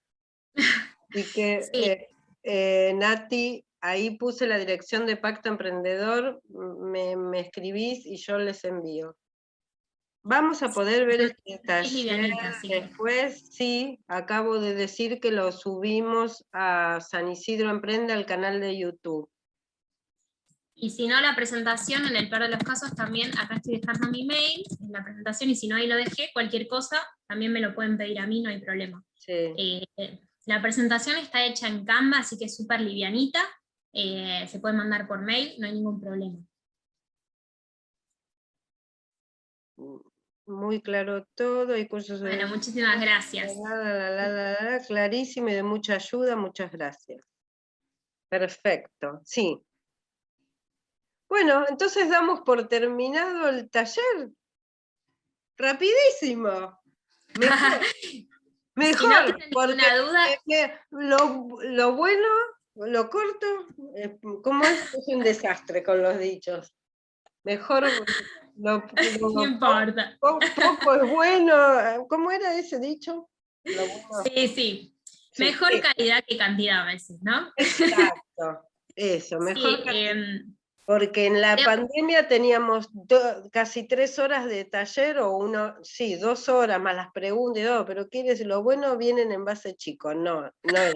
B: Así que,
A: Sí.
B: Nati, ahí puse la dirección de Pacto Emprendedor, me escribís y yo les envío. Vamos a poder ver este
A: Es
B: taller
A: livianita, así que...
B: después, sí, acabo de decir que lo subimos a San Isidro Emprende al canal de YouTube.
A: Y si no, la presentación, en el peor de los casos, también acá estoy dejando mi mail en la presentación, y si no ahí lo dejé, cualquier cosa, también me lo pueden pedir a mí, no hay problema.
B: Sí.
A: La presentación está hecha en Canva, así que es súper livianita, se puede mandar por mail, no hay ningún problema.
B: Muy claro todo, hay cursos de...
A: Bueno, muchísimas gracias.
B: Clarísimo y de mucha ayuda, muchas gracias. Perfecto, sí. Bueno, entonces damos por terminado el taller. Rapidísimo. Mejor,
A: Si no
B: mejor,
A: tienen
B: porque
A: ninguna duda...
B: lo bueno, lo corto, ¿cómo es? Es un desastre con los dichos. Mejor
A: No importa.
B: poco es bueno. ¿Cómo era ese dicho? Lo bueno.
A: Sí, sí.
B: Sí,
A: Mejor calidad que cantidad a veces, ¿no?
B: exacto. Eso, mejor
A: Sí,
B: calidad. Porque en la pandemia teníamos casi 3 horas de taller, o 2 horas más las preguntas y todo, pero ¿quieres? Lo bueno vienen en base chico, no era.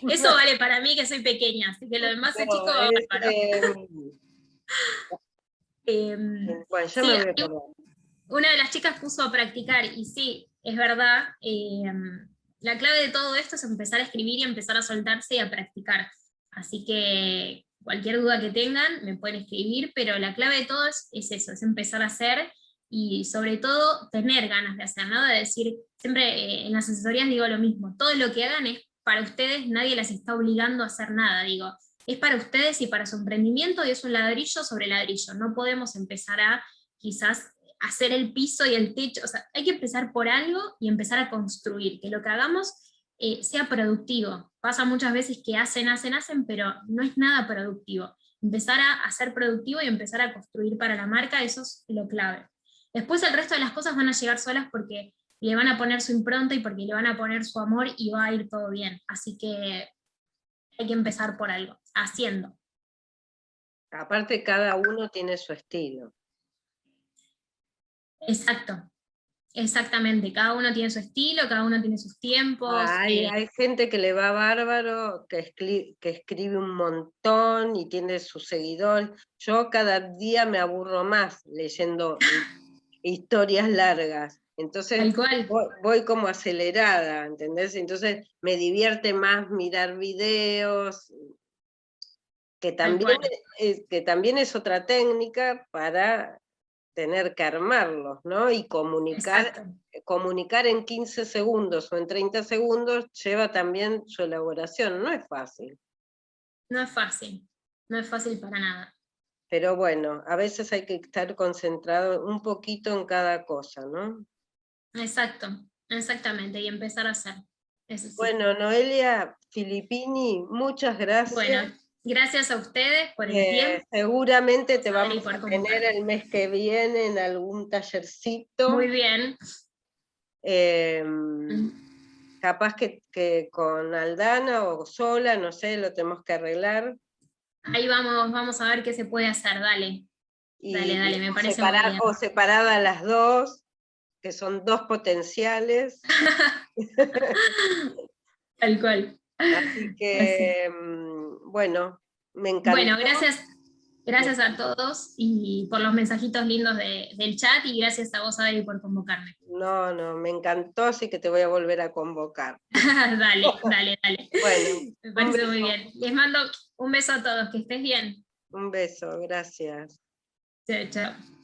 A: eso vale para mí, que soy pequeña, así que lo demás es chico, bárbaro.
B: Bueno, ya
A: Sí,
B: me voy a acordar.
A: una de las chicas puso a practicar, y sí, es verdad, la clave de todo esto es empezar a escribir y empezar a soltarse y a practicar. Así que cualquier duda que tengan, me pueden escribir, pero la clave de todo es eso, es empezar a hacer, y sobre todo tener ganas de hacer, ¿no? De decir, siempre en las asesorías digo lo mismo, todo lo que hagan es para ustedes, nadie las está obligando a hacer nada, digo, es para ustedes y para su emprendimiento, y es un ladrillo sobre ladrillo, no podemos empezar a quizás hacer el piso y el techo, o sea, hay que empezar por algo y empezar a construir, que lo que hagamos sea productivo. Pasa muchas veces que hacen, pero no es nada productivo. Empezar a ser productivo y empezar a construir para la marca, eso es lo clave. Después el resto de las cosas van a llegar solas, porque le van a poner su impronta y porque le van a poner su amor, y va a ir todo bien. Así que hay que empezar por algo, haciendo.
B: Aparte, cada uno tiene su estilo.
A: Exacto. Exactamente, cada uno tiene su estilo, cada uno tiene sus tiempos.
B: Hay gente que le va bárbaro, que escribe un montón y tiene sus seguidores. Yo cada día me aburro más leyendo historias largas. Entonces
A: Tal cual.
B: voy como acelerada, ¿entendés? Entonces me divierte más mirar videos, que
A: Tal
B: también,
A: cual.
B: que también es otra técnica para tener que armarlos, ¿no? Y
A: Exacto.
B: comunicar en 15 segundos o en 30 segundos lleva también su elaboración, no es fácil.
A: No es fácil, no es fácil para nada.
B: Pero bueno, a veces hay que estar concentrado un poquito en cada cosa, ¿no?
A: Exacto, exactamente, y empezar a hacer. Eso sí.
B: Bueno, Noelia Filippini, muchas
A: Bueno,
B: gracias.
A: gracias a ustedes por el tiempo,
B: Seguramente te
A: Adri,
B: vamos
A: por
B: a tener
A: convocarme.
B: el mes que viene en algún tallercito.
A: Muy bien.
B: Capaz que con Aldana o sola, no sé, lo tenemos que arreglar.
A: Ahí vamos a ver qué se puede hacer, dale. Dale, me parece muy bien.
B: O separadas las dos, que son dos potenciales.
A: Tal cual.
B: Así que, bueno, me encantó.
A: Bueno, gracias a todos y por los mensajitos lindos del chat, y gracias a vos, Adri, por convocarme.
B: No, me encantó, así que te voy a volver a convocar.
A: Dale.
B: Bueno,
A: Me
B: un
A: parece muy
B: beso,
A: bien. Les mando un beso a todos, que estés bien.
B: un beso, gracias.
A: Chao, chao.